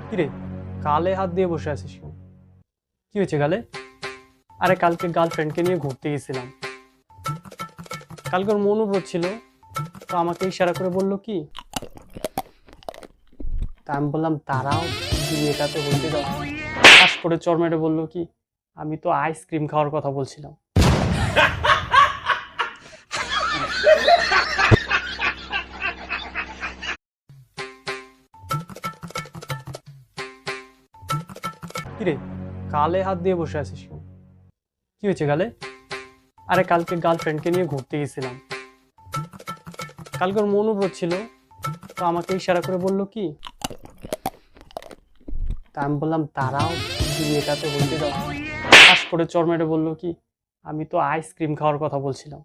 কিরে, গালে হাত দিয়ে বসে আছিস কেন? কি হয়েছে গালে? আরে কালকে গার্লফ্রেন্ডকে নিয়ে ঘুরতে গেছিলাম। কালকে ওর মন উপর ছিল, তো আমাকে ইশারা করে বলল কি, তা আমি বললাম দাঁড়াও, বিয়েটা তো হইতে দাও। পাস করে চর মেরে বললো কি, আমি তো আইসক্রিম খাওয়ার কথা বলছিলাম। কিরে, গালে হাত দিয়ে বসে আছিস কেন? কি হয়েছে গালে? আরে কালকে গার্লফ্রেন্ডকে নিয়ে ঘুরতে গেছিলাম। কালকে ওর মন উপর ছিল, তো আমাকে ইশারা করে বলল কি, তা আমি বললাম দাঁড়াও, বিয়েটা তো হইতে দাও। পাস করে চর মেরে বললো কি, আমি তো আইসক্রিম খাওয়ার কথা বলছিলাম।